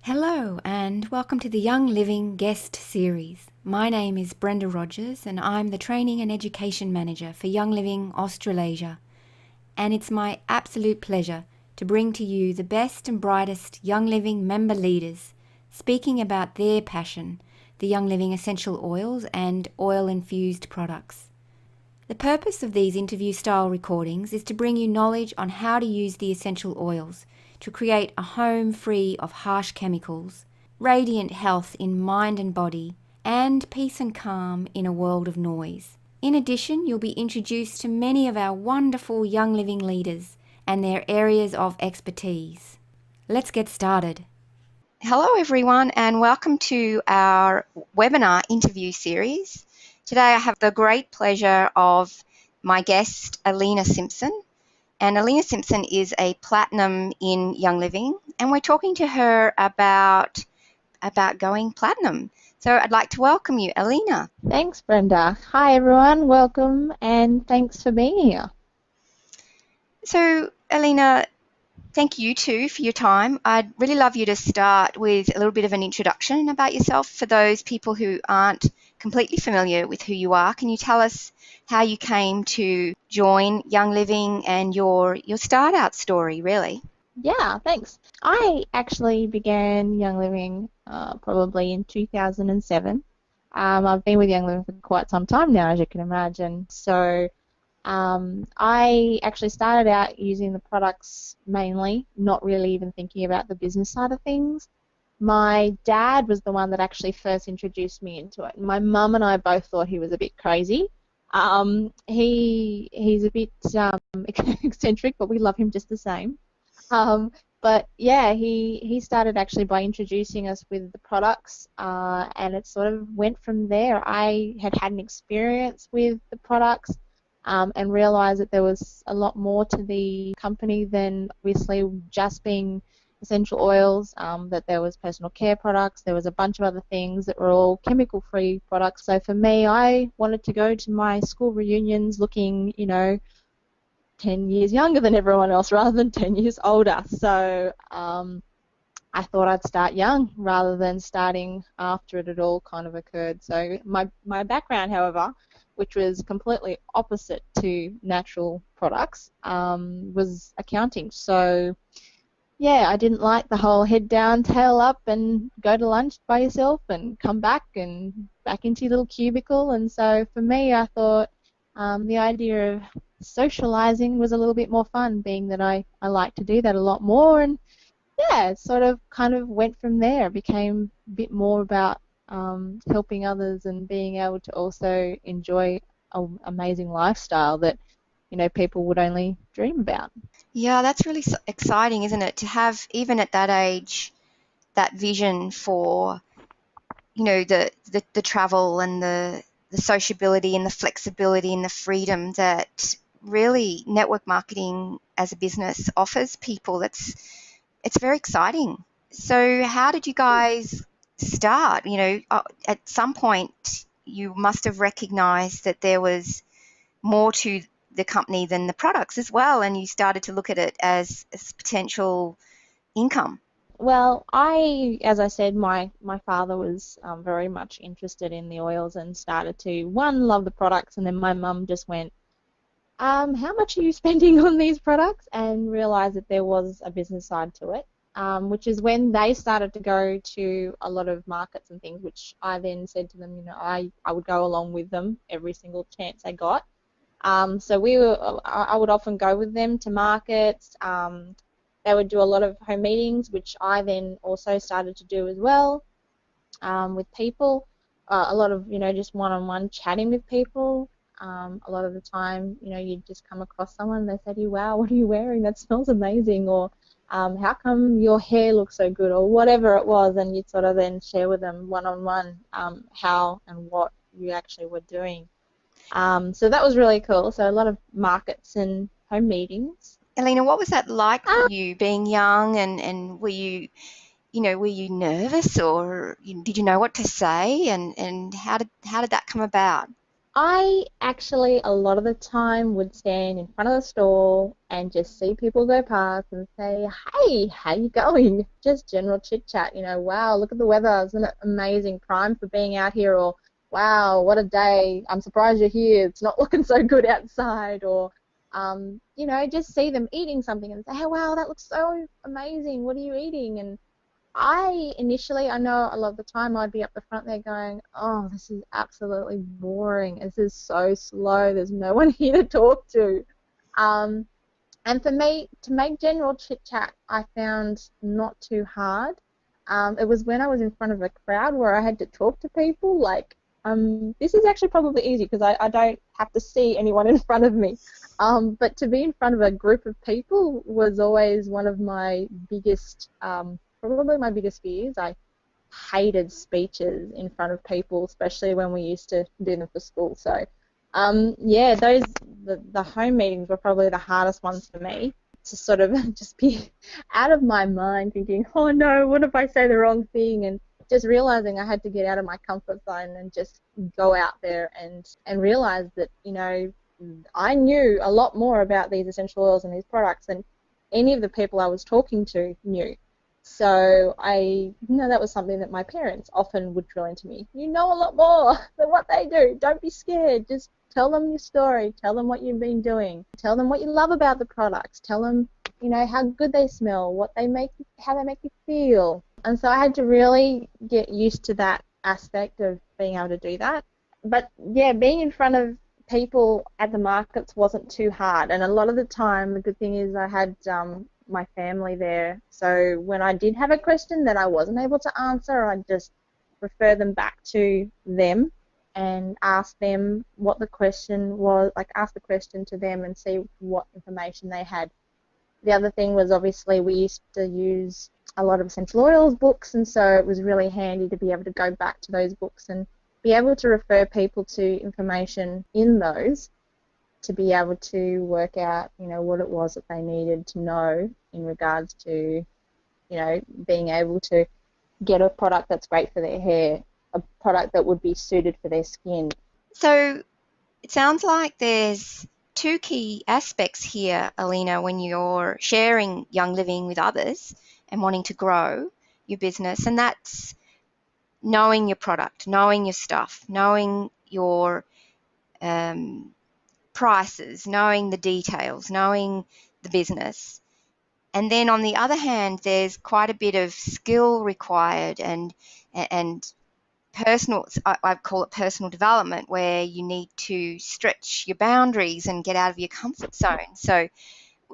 Hello and welcome to the Young Living Guest Series. My name is Brenda Rogers and I'm the Training and Education Manager for Young Living Australasia. And it's my absolute pleasure to bring to you the best and brightest Young Living member leaders speaking about their passion, the Young Living essential oils and oil-infused products. The purpose of these interview-style recordings is to bring you knowledge on how to use the essential oils to create a home free of harsh chemicals, radiant health in mind and body, and peace and calm in a world of noise. In addition, you'll be introduced to many of our wonderful Young Living leaders and their areas of expertise. Let's get started. Hello everyone and welcome to our webinar interview series. Today I have the great pleasure of my guest Aleena Simpson. And Aleena Simpson is a platinum in Young Living, and we're talking to her about going platinum. So I'd like to welcome you, Aleena. Thanks, Brenda. Hi, everyone. Welcome, and thanks for being here. So, Aleena, thank you too for your time. I'd really love you to start with a little bit of an introduction about yourself for those people who aren't completely familiar with who you are. Can you tell us how you came to join Young Living and your start out story, really? Yeah, thanks. I actually began Young Living probably in 2007. I've been with Young Living for quite some time now, as you can imagine. So I actually started out using the products mainly, not really even thinking about the business side of things. My dad was the one that actually first introduced me into it. My mum and I both thought he was a bit crazy. He's a bit eccentric, but we love him just the same. But yeah, he started actually by introducing us with the products, and it sort of went from there. I had an experience with the products, and realized that there was a lot more to the company than obviously just being essential oils, that there was personal care products, there was a bunch of other things that were all chemical-free products. So for me, I wanted to go to my school reunions looking, 10 years younger than everyone else rather than 10 years older. So I thought I'd start young rather than starting after it had all kind of occurred. So my background, however, which was completely opposite to natural products, was accounting. So yeah, I didn't like the whole head down, tail up, and go to lunch by yourself and come back and back into your little cubicle. And so for me, I thought the idea of socializing was a little bit more fun, being that I like to do that a lot more. And yeah, it sort of kind of went from there. It became a bit more about helping others and being able to also enjoy an amazing lifestyle that people would only dream about. Yeah, that's really exciting, isn't it? To have, even at that age, that vision for, the travel and the sociability and the flexibility and the freedom that really network marketing as a business offers people. It's very exciting. So how did you guys start? At some point you must have recognized that there was more to the company than the products as well, and you started to look at it as potential income. Well, as I said, my father was very much interested in the oils and started to, one, love the products, and then my mum just went, how much are you spending on these products? And realized that there was a business side to it, which is when they started to go to a lot of markets and things, which I then said to them, I would go along with them every single chance I got. So I would often go with them to markets. They would do a lot of home meetings, which I then also started to do as well, with people. A lot of, just one-on-one chatting with people. A lot of the time, you'd just come across someone and they say to you, wow, what are you wearing? That smells amazing. Or how come your hair looks so good? Or whatever it was, and you'd sort of then share with them one-on-one how and what you actually were doing. So that was really cool. So a lot of markets and home meetings. Aleena, what was that like for you being young, and were you nervous, or did you know what to say, and how did that come about? I actually, a lot of the time, would stand in front of the store and just see people go past and say, "Hey, how you going?" Just general chit chat. Wow, look at the weather, isn't it amazing? Prime for being out here, or wow, what a day! I'm surprised you're here. It's not looking so good outside, or just see them eating something and say, "Hey, wow, that looks so amazing. What are you eating?" And I know a lot of the time I'd be up the front there going, "Oh, this is absolutely boring. This is so slow. There's no one here to talk to." Um, and for me, to make general chit chat, I found not too hard. It was when I was in front of a crowd where I had to talk to people. This is actually probably easy because I don't have to see anyone in front of me. But to be in front of a group of people was always one of my biggest, probably my biggest fears. I hated speeches in front of people, especially when we used to do them for school. So, yeah, the home meetings were probably the hardest ones for me to sort of just be out of my mind, thinking, "Oh no, what if I say the wrong thing?" And just realizing I had to get out of my comfort zone and just go out there and realize that I knew a lot more about these essential oils and these products than any of the people I was talking to knew. So that was something that my parents often would drill into me. You know a lot more than what they do. Don't be scared. Just tell them your story. Tell them what you've been doing. Tell them what you love about the products. Tell them, how good they smell, how they make you feel. And so I had to really get used to that aspect of being able to do that. But yeah, being in front of people at the markets wasn't too hard. And a lot of the time, the good thing is I had my family there. So when I did have a question that I wasn't able to answer, I'd just refer them back to them and ask them what the question was, like ask the question to them and see what information they had. The other thing was obviously we used to use a lot of essential oils books, and so it was really handy to be able to go back to those books and be able to refer people to information in those to be able to work out, what it was that they needed to know in regards to, being able to get a product that's great for their hair, a product that would be suited for their skin. So it sounds like there's two key aspects here, Aleena, when you're sharing Young Living with others and wanting to grow your business, and that's knowing your product, knowing your stuff, knowing your prices, knowing the details, knowing the business. And then on the other hand, there's quite a bit of skill required and personal, I call it personal development, where you need to stretch your boundaries and get out of your comfort zone. So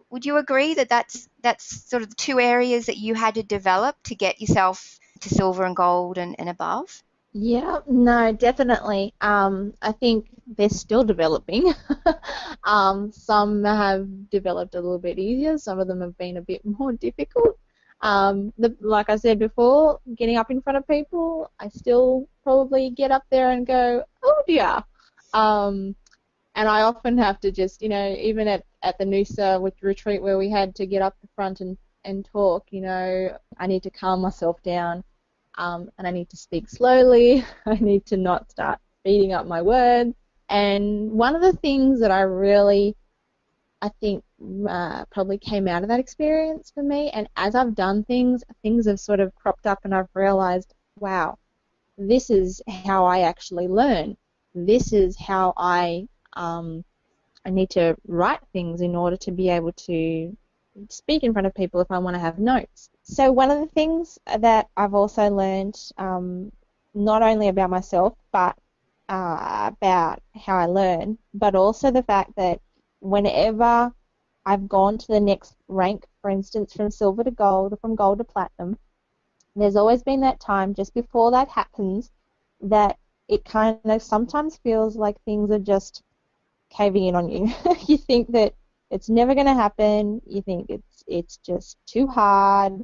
would you agree that that's sort of the two areas that you had to develop to get yourself to silver and gold and above? Yeah, no, definitely. I think they're still developing. Some have developed a little bit easier. Some of them have been a bit more difficult. Like I said before, getting up in front of people, I still probably get up there and go, "Oh dear." Um, and I often have to just, even at the Noosa retreat where we had to get up the front and talk, I need to calm myself down, and I need to speak slowly. I need to not start speeding up my words. And one of the things that I think probably came out of that experience for me, and as I've done things have sort of cropped up and I've realized, wow, this is how I actually learn. This is how I need to write things in order to be able to speak in front of people if I want to have notes. So one of the things that I've also learned, not only about myself, but about how I learn, but also the fact that whenever I've gone to the next rank, for instance, from silver to gold or from gold to platinum, there's always been that time just before that happens that it kind of sometimes feels like things are just caving in on you. You think that it's never going to happen. You think it's just too hard.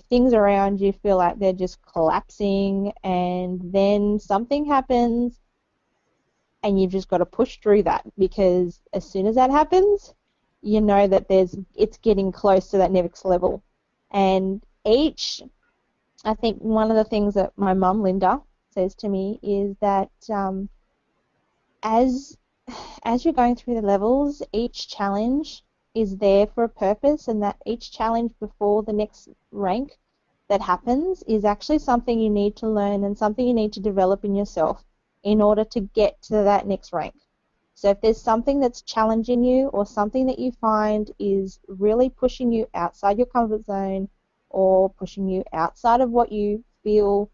Things around you feel like they're just collapsing, and then something happens, and you've just got to push through that because as soon as that happens, you know that it's getting close to that next level. And I think one of the things that my mum Linda says to me is that as as you're going through the levels, each challenge is there for a purpose, and that each challenge before the next rank that happens is actually something you need to learn and something you need to develop in yourself in order to get to that next rank. So if there's something that's challenging you or something that you find is really pushing you outside your comfort zone or pushing you outside of what you feel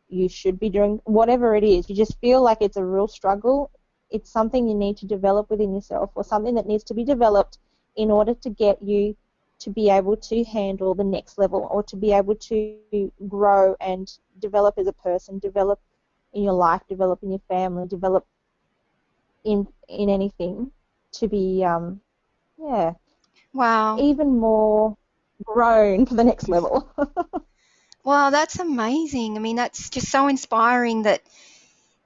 you should be doing, whatever it is, you just feel like it's a real struggle, it's something you need to develop within yourself or something that needs to be developed in order to get you to be able to handle the next level or to be able to grow and develop as a person, develop in your life, develop in your family, develop in anything to be yeah, Wow. even more grown to the next level. Wow, that's amazing. I mean, that's just so inspiring that,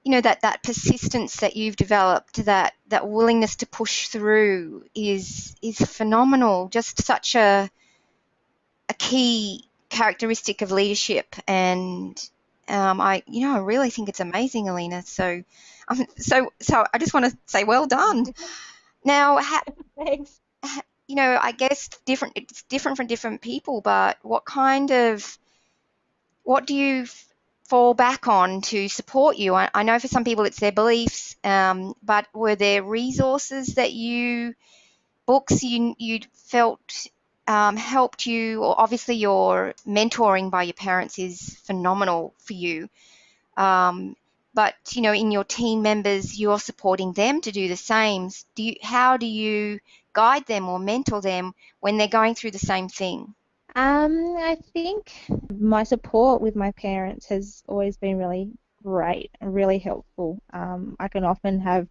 that persistence that you've developed, that willingness to push through is phenomenal. Just such a key characteristic of leadership, and I really think it's amazing, Aleena. So I just want to say well done. Now, Thanks. I guess it's different for different people, but what do you fall back on to support you? I know for some people it's their beliefs, but were there resources books you felt helped you? Or obviously your mentoring by your parents is phenomenal for you. Um, but in your team members, you're supporting them to do the same. How do you guide them or mentor them when they're going through the same thing? I think my support with my parents has always been really great and really helpful. I can often have,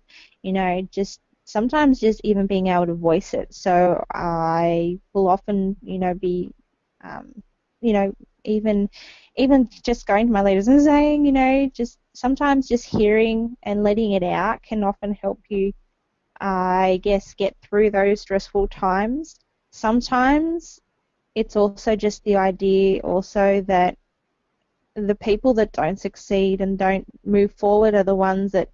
just sometimes just even being able to voice it. So I will often, be, um, you know, even even just going to my leaders and saying, just sometimes just hearing and letting it out can often help you, I guess, get through those stressful times. Sometimes it's also just the idea also that the people that don't succeed and don't move forward are the ones that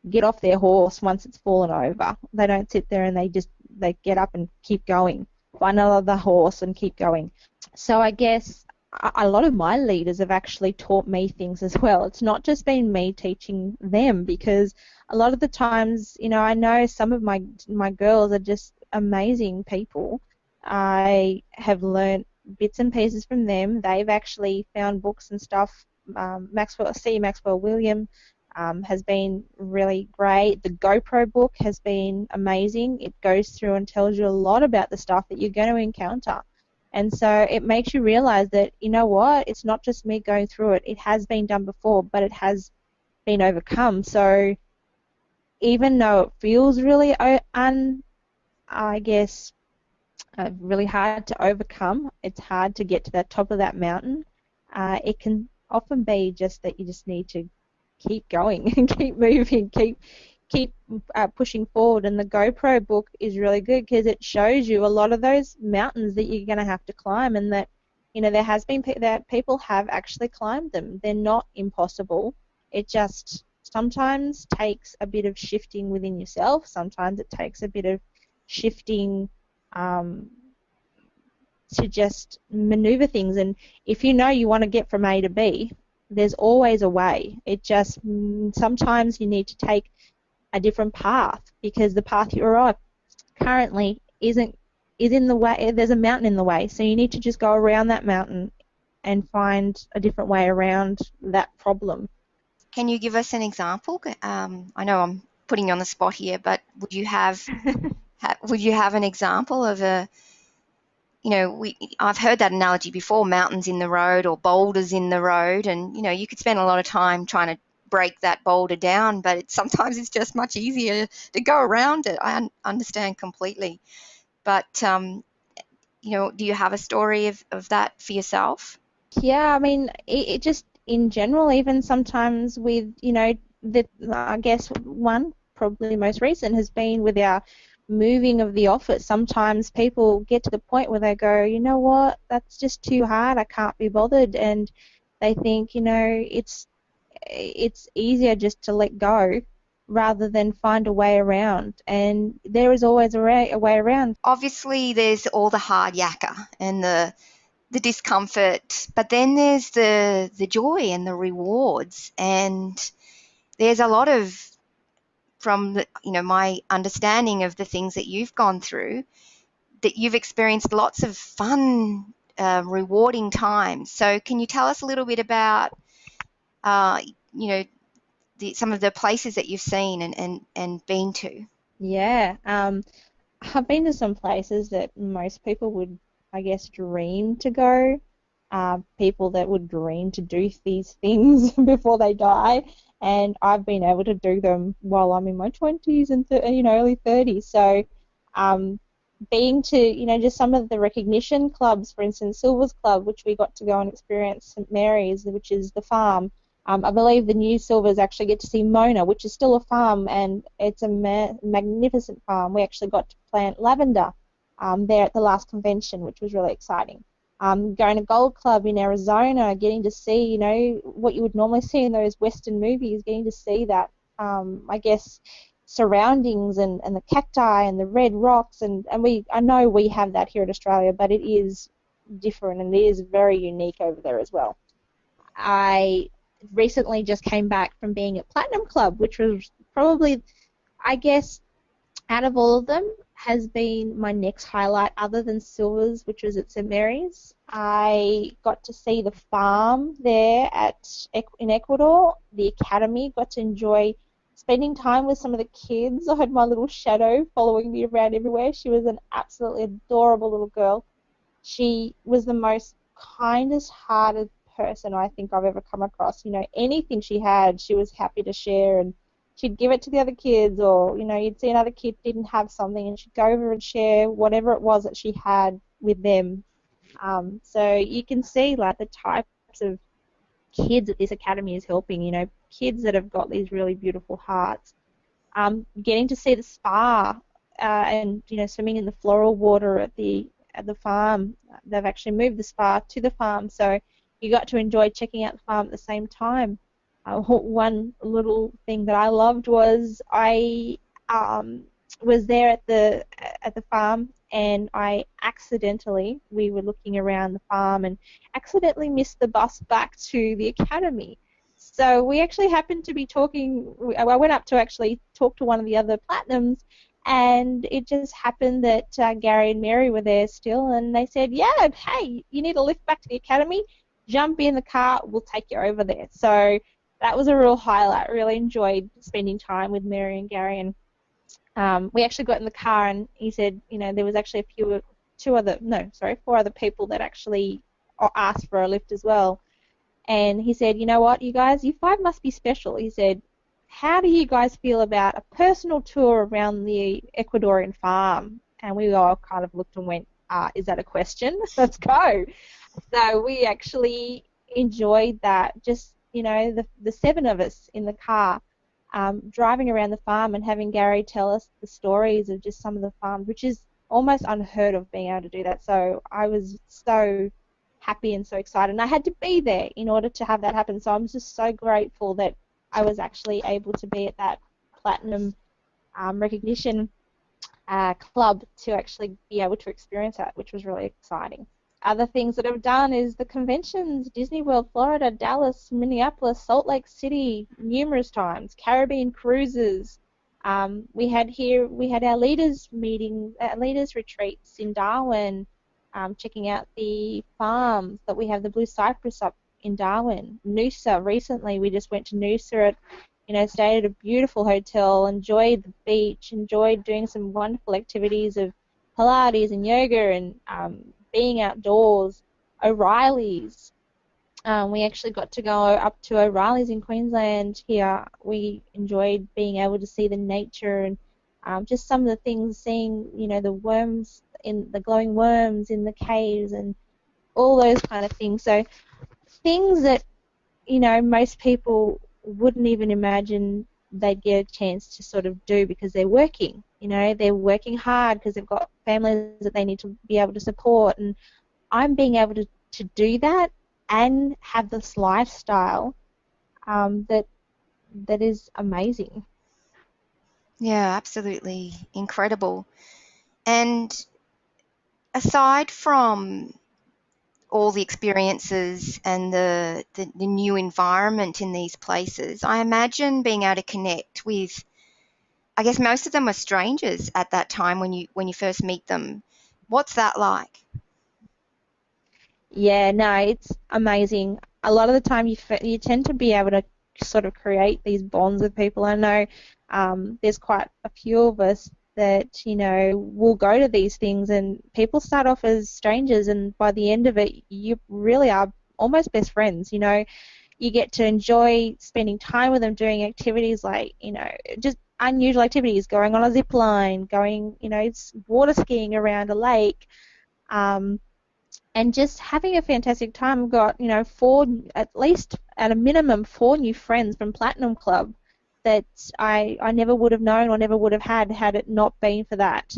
get off their horse once it's fallen over. They don't sit there and they get up and keep going, find another horse and keep going. So I guess a lot of my leaders have actually taught me things as well. It's not just been me teaching them because a lot of the times, I know some of my girls are just amazing people. I have learned bits and pieces from them. They've actually found books and stuff. Maxwell William has been really great. The GoPro book has been amazing. It goes through and tells you a lot about the stuff that you're going to encounter. And so it makes you realize that, you know what, it's not just me going through it. It has been done before, but it has been overcome. So even though it feels really, I guess, really hard to overcome, it's hard to get to the top of that mountain. It can often be just that you just need to keep going and keep moving, keep pushing forward. And the GoPro book is really good because it shows you a lot of those mountains that you're going to have to climb, and that there has been that people have actually climbed them. They're not impossible. It just sometimes takes a bit of shifting within yourself. Sometimes it takes a bit of shifting um, to just maneuver things. And if you want to get from A to B, there's always a way. It just sometimes you need to take a different path because the path you're on currently is in the way. There's a mountain in the way, so you need to just go around that mountain and find a different way around that problem. Can you give us an example? I know I'm putting you on the spot here, but would you have an example of I've heard that analogy before, mountains in the road or boulders in the road, and you could spend a lot of time trying to break that boulder down, but sometimes it's just much easier to go around it. I understand completely. But do you have a story of that for yourself? Yeah, I mean, it just in general, even sometimes with, I guess one probably most recent has been with our moving of the office. Sometimes people get to the point where they go, you know what, that's just too hard, I can't be bothered, and they think, it's easier just to let go rather than find a way around. And there is always a way around. Obviously, there's all the hard yakka and the discomfort, but then there's the joy and the rewards. And there's a lot of, from the, my understanding of the things that you've gone through, that you've experienced lots of fun, rewarding times. So can you tell us a little bit about, uh, you know, some of the places that you've seen and been to? Yeah. I've been to some places that most people would, I guess, dream to go. People that would dream to do these things before they die, and I've been able to do them while I'm in my 20s and early 30s. So, um, being to just some of the recognition clubs, for instance, Silver's Club, which we got to go and experience St Mary's, which is the farm. I believe the new Silvers actually get to see Mona, which is still a farm, and it's a magnificent farm. We actually got to plant lavender there at the last convention, which was really exciting. Going to Gold Club in Arizona, getting to see, what you would normally see in those Western movies, getting to see that, I guess, surroundings and the cacti and the red rocks, and I know we have that here in Australia, but it is different and it is very unique over there as well. I recently just came back from being at Platinum Club, which was probably, I guess, out of all of them, has been my next highlight other than Silver's, which was at St Mary's. I got to see the farm there in Ecuador, the academy, got to enjoy spending time with some of the kids. I had my little shadow following me around everywhere. She was an absolutely adorable little girl. She was the most kindest hearted person I think I've ever come across. Anything she had, she was happy to share, and she'd give it to the other kids, or you'd see another kid didn't have something and she'd go over and share whatever it was that she had with them. So you can see like the types of kids that this academy is helping, kids that have got these really beautiful hearts. Getting to see the spa and swimming in the floral water at the farm. They've actually moved the spa to the farm, so you got to enjoy checking out the farm at the same time. One little thing that I loved was I was there at the farm, and we were looking around the farm and accidentally missed the bus back to the academy. So we actually happened to be talking. I went up to actually talk to one of the other platinums, and it just happened that Gary and Mary were there still, and they said, "Yeah, hey, you need a lift back to the academy? Jump in the car, we'll take you over there." So that was a real highlight. Really enjoyed spending time with Mary and Gary, and we actually got in the car, and he said, there was actually four other people that actually asked for a lift as well. And he said, "You know what, you guys, you five must be special." He said, "How do you guys feel about a personal tour around the Ecuadorian farm?" And we all kind of looked and went, "Is that a question? Let's go." So we actually enjoyed that. Just, the seven of us in the car, driving around the farm and having Gary tell us the stories of just some of the farms, which is almost unheard of being able to do that. So I was so happy and so excited, and I had to be there in order to have that happen. So I'm just so grateful that I was actually able to be at that platinum recognition club to actually be able to experience that, which was really exciting. Other things that I've done is the conventions: Disney World, Florida, Dallas, Minneapolis, Salt Lake City, numerous times, Caribbean cruises. We had our leaders meetings, leaders retreats in Darwin, checking out the farms that we have, the Blue Cypress up in Darwin. Noosa, recently we just went to Noosa, stayed at a beautiful hotel, enjoyed the beach, enjoyed doing some wonderful activities of Pilates and yoga and being outdoors. O'Reilly's. We actually got to go up to O'Reilly's in Queensland here. We enjoyed being able to see the nature and just some of the things, seeing, the worms, in the glowing worms in the caves and all those kind of things. So things that, most people wouldn't even imagine they'd get a chance to sort of do because they're working. They're working hard because they've got families that they need to be able to support, and I'm being able to do that and have this lifestyle that is amazing. Yeah, absolutely incredible. And aside from all the experiences and the new environment in these places, I imagine being able to connect with, I guess most of them are strangers at that time when you first meet them. What's that like? Yeah, no, it's amazing. A lot of the time, you tend to be able to sort of create these bonds with people. I know there's quite a few of us that will go to these things, and people start off as strangers, and by the end of it, you really are almost best friends. You get to enjoy spending time with them, doing activities like just unusual activities, going on a zip line, going water skiing around a lake. Um, and just having a fantastic time. I've got, four, at least at a minimum, four new friends from Platinum Club that I never would have known or never would have had it not been for that.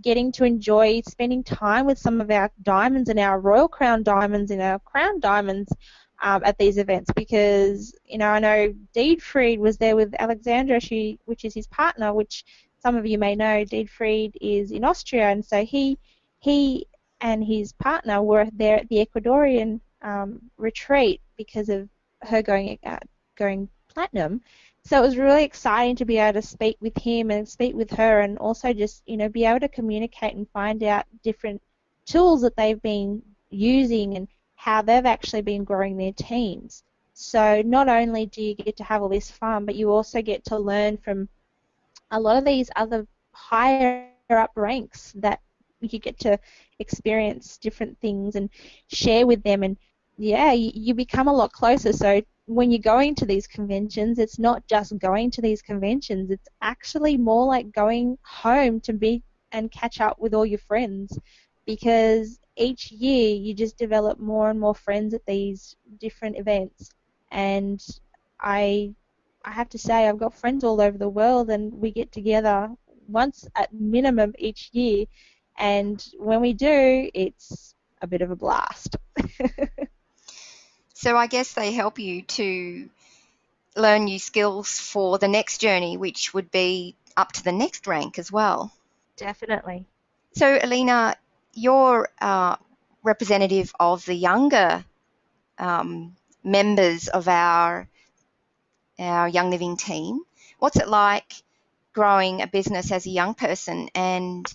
Getting to enjoy spending time with some of our diamonds and our Royal Crown diamonds and our Crown diamonds at these events because, I know Diedfried was there with Alexandra, which is his partner, which some of you may know. Diedfried is in Austria, and so he and his partner were there at the Ecuadorian retreat because of her going platinum. So it was really exciting to be able to speak with him and speak with her, and also just be able to communicate and find out different tools that they've been using and how they've actually been growing their teams. So not only do you get to have all this fun, but you also get to learn from a lot of these other higher up ranks that you get to experience different things and share with them, and yeah, you become a lot closer. So when you're going to these conventions, it's not just going to these conventions, it's actually more like going home to meet and catch up with all your friends, because each year you just develop more and more friends at these different events. And I I have to say I've got friends all over the world, and we get together once at minimum each year, and when we do, it's a bit of a blast. So I guess they help you to learn new skills for the next journey, which would be up to the next rank as well. Definitely. So, Aleena, you're representative of the younger members of our Young Living team. What's it like growing a business as a young person, and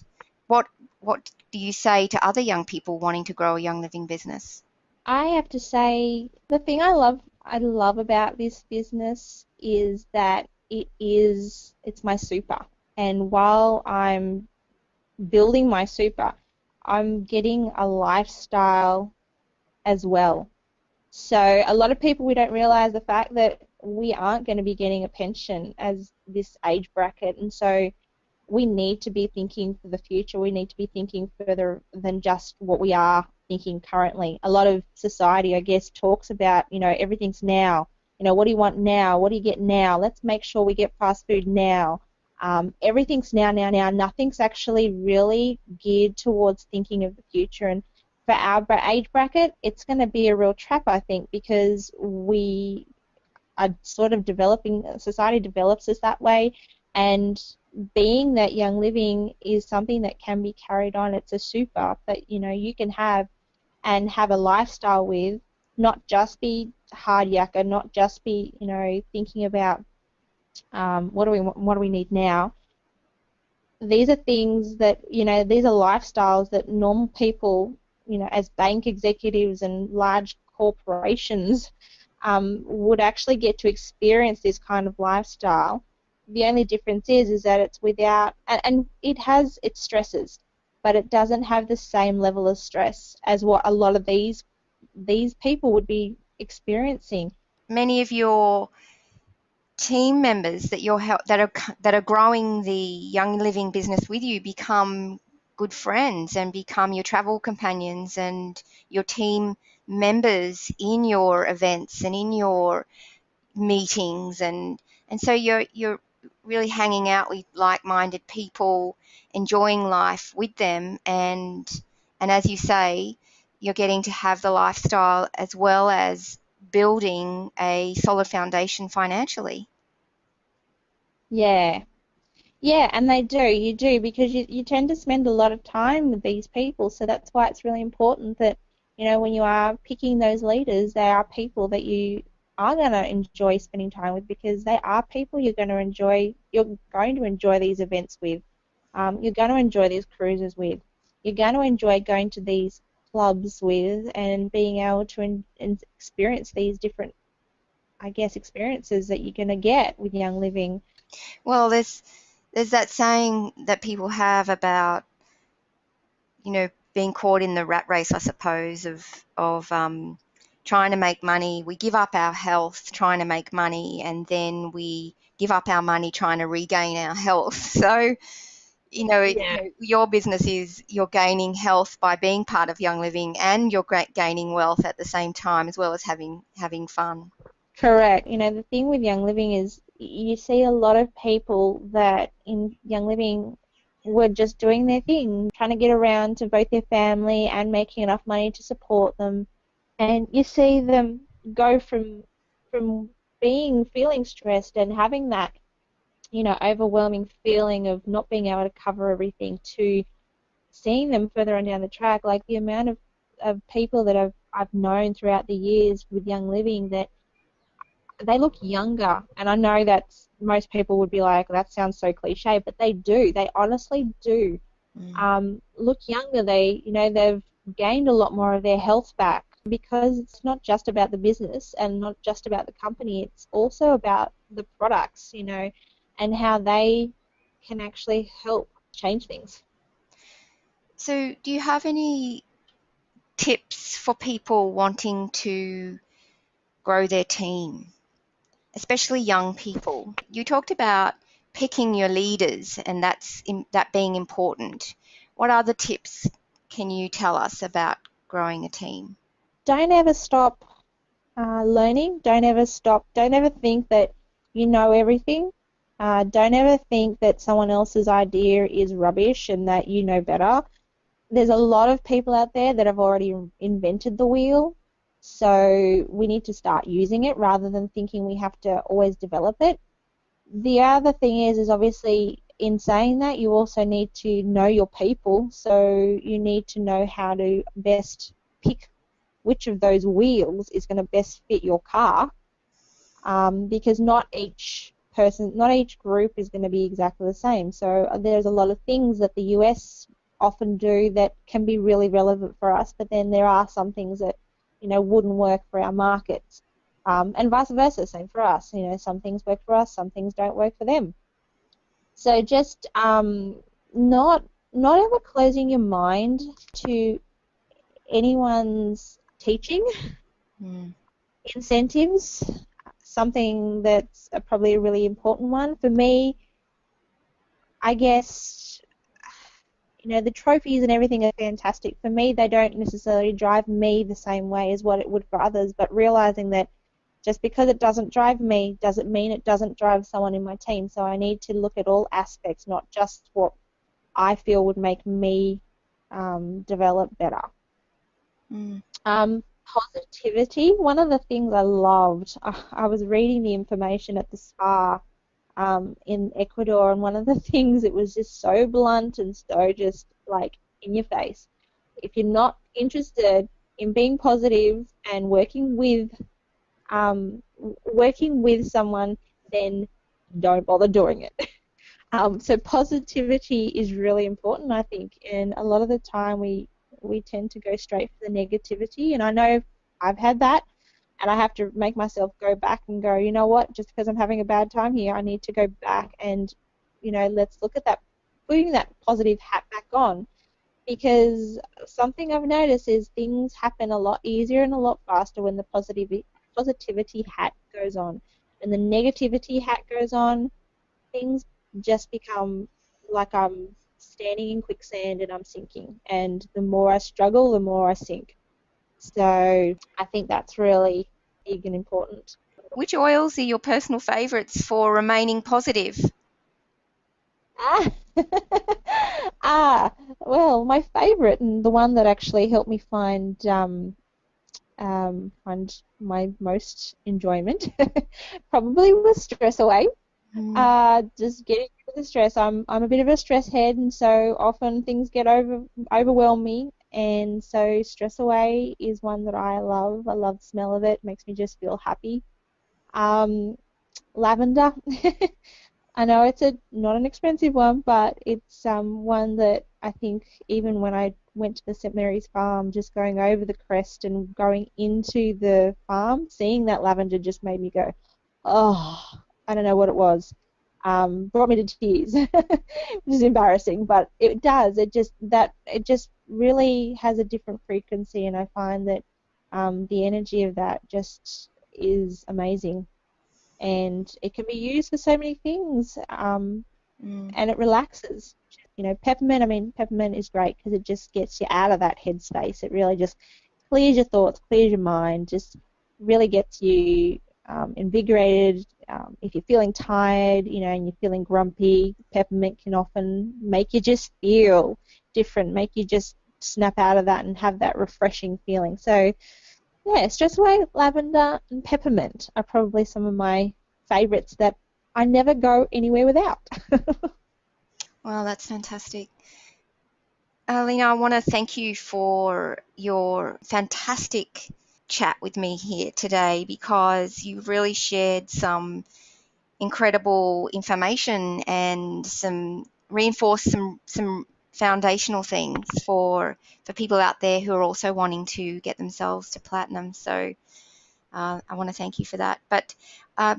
what what do you say to other young people wanting to grow a Young Living business? I have to say the thing I love about this business is that it's my super. And while I'm building my super, I'm getting a lifestyle as well. So a lot of people, we don't realize the fact that we aren't going to be getting a pension as this age bracket, and so we need to be thinking for the future. We need to be thinking further than just what we are thinking currently. A lot of society, I guess, talks about, everything's now. What do you want now? What do you get now? Let's make sure we get fast food now. Everything's now, now, now. Nothing's actually really geared towards thinking of the future. And for our age bracket, it's going to be a real trap, I think, because we are sort of developing, society develops us that way, and being that Young Living is something that can be carried on. It's a super that you can have and have a lifestyle with, not just be hard yakka, not just be thinking about what do we need now. These are things that these are lifestyles that normal people, as bank executives and large corporations, would actually get to experience this kind of lifestyle. The only difference is that it's without, and it has its stresses, but it doesn't have the same level of stress as what a lot of these people would be experiencing. Many of your team members that are growing the Young Living business with you become good friends and become your travel companions and your team members in your events and in your meetings, and so you're really hanging out with like-minded people, enjoying life with them, and as you say, you're getting to have the lifestyle as well as building a solid foundation financially. Yeah. Yeah, and they do. You do because you tend to spend a lot of time with these people. So that's why it's really important that, when you are picking those leaders, they are people that you are going to enjoy spending time with because they are people you're going to enjoy these events with. You're going to enjoy these cruises with. You're going to enjoy going to these clubs with and being able to experience these different, I guess, experiences that you're going to get with Young Living. Well, there's that saying that people have about, being caught in the rat race, I suppose, of trying to make money. We give up our health trying to make money, and then we give up our money trying to regain our health. So, Yeah. your business is you're gaining health by being part of Young Living, and you're gaining wealth at the same time, as well as having fun. Correct. The thing with Young Living is you see a lot of people that in Young Living were just doing their thing, trying to get around to both their family and making enough money to support them. And you see them go from feeling stressed and having that, overwhelming feeling of not being able to cover everything to seeing them further on down the track. Like the amount of people that I've known throughout the years with Young Living that they look younger, and I know that most people would be like, that sounds so cliche, but they do. They honestly do Mm. look younger. They've gained a lot more of their health back because it's not just about the business and not just about the company. It's also about the products, and how they can actually help change things. So, do you have any tips for people wanting to grow their team, especially young people? You talked about picking your leaders and that being important. What other tips can you tell us about growing a team? Don't ever stop learning. Don't ever stop. Don't ever think that you know everything. Don't ever think that someone else's idea is rubbish and that you know better. There's a lot of people out there that have already invented the wheel, so we need to start using it rather than thinking we have to always develop it. The other thing is obviously in saying that you also need to know your people, so you need to know how to best pick which of those wheels is going to best fit your car, because not each group is going to be exactly the same. So there's a lot of things that the US often do that can be really relevant for us, but then there are some things that wouldn't work for our markets, and vice versa. Same for us. Some things work for us, some things don't work for them. So just not not ever closing your mind to anyone's teaching, Mm. incentives, something that's probably a really important one. For me, I guess, the trophies and everything are fantastic. For me, they don't necessarily drive me the same way as what it would for others, but realizing that just because it doesn't drive me doesn't mean it doesn't drive someone in my team. So I need to look at all aspects, not just what I feel would make me develop better. Mm. Positivity. One of the things I loved, I was reading the information at the spa in Ecuador, and one of the things, it was just so blunt and so just like in your face. If you're not interested in being positive and working with someone, then don't bother doing it. So positivity is really important, I think, and a lot of the time we tend to go straight for the negativity, and I know I've had that, and I have to make myself go back and go, you know what, just because I'm having a bad time here, I need to go back and, let's look at that, putting that positive hat back on, because something I've noticed is things happen a lot easier and a lot faster when the positivity hat goes on. When the negativity hat goes on, things just become like I'm standing in quicksand and I'm sinking. And the more I struggle, the more I sink. So I think that's really big and important. Which oils are your personal favourites for remaining positive? Ah, well, my favourite and the one that actually helped me find my most enjoyment probably was Stress Away. Mm. Just getting rid of the stress. I'm a bit of a stress head, and so often things get overwhelm me. And so stress away is one that I love. I love the smell of it. Makes me just feel happy. Um, Lavender. I know it's a not an expensive one, but it's one that I think even when I went to the St Mary's farm, just going over the crest and going into the farm, seeing that lavender just made me go, oh, I don't know what it was. Brought me to tears, which is embarrassing, but it does. It just really has a different frequency, and I find that the energy of that just is amazing, and it can be used for so many things, Mm. and it relaxes. Peppermint, I mean, peppermint is great because it just gets you out of that headspace. It really just clears your thoughts, clears your mind, just really gets you invigorated. If you're feeling tired, and you're feeling grumpy, peppermint can often make you just feel different, make you just snap out of that and have that refreshing feeling. So yeah, stress away, lavender, and peppermint are probably some of my favourites that I never go anywhere without. Well, that's fantastic. Aleena, I want to thank you for your fantastic chat with me here today because you've really shared some incredible information and reinforced some foundational things for people out there who are also wanting to get themselves to platinum. So I want to thank you for that. But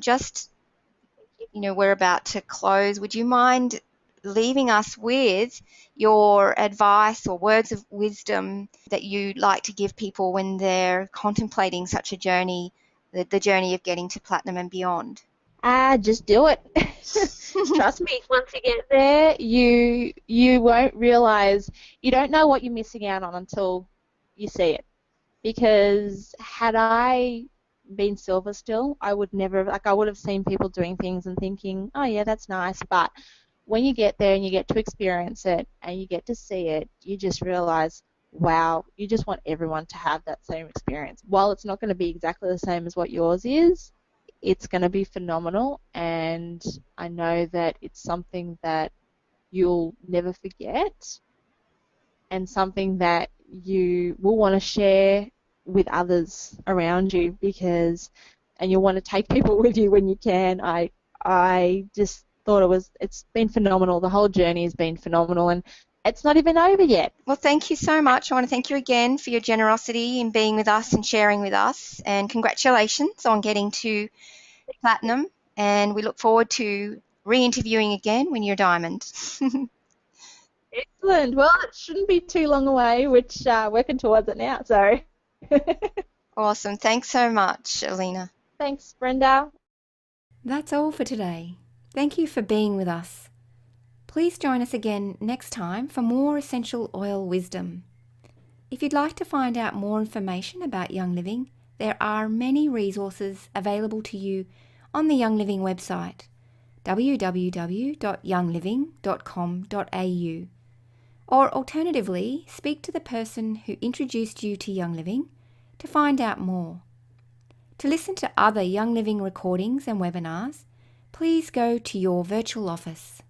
just, we're about to close. Would you mind leaving us with your advice or words of wisdom that you'd like to give people when they're contemplating such a journey, the journey of getting to platinum and beyond? Just do it. Trust me, once you get there, you won't realize you don't know what you're missing out on until you see it. Because had I been silver still, I would never I would have seen people doing things and thinking, oh yeah, that's nice, but when you get there and you get to experience it and you get to see it, you just realize, wow, you just want everyone to have that same experience. While it's not going to be exactly the same as what yours is, it's going to be phenomenal, and I know that it's something that you'll never forget and something that you will want to share with others around you, and you'll want to take people with you when you can. I just thought it's been phenomenal. The whole journey has been phenomenal, and it's not even over yet. Well, thank you so much. I want to thank you again for your generosity in being with us and sharing with us. And congratulations on getting to platinum. And we look forward to re-interviewing again when you're diamond. Excellent. Well, it shouldn't be too long away, which working towards it now. So Awesome. Thanks so much, Aleena. thanks, Brenda. That's all for today. Thank you for being with us. Please join us again next time for more essential oil wisdom. If you'd like to find out more information about Young Living, there are many resources available to you on the Young Living website, www.youngliving.com.au, or alternatively, speak to the person who introduced you to Young Living to find out more. To listen to other Young Living recordings and webinars, please go to your virtual office.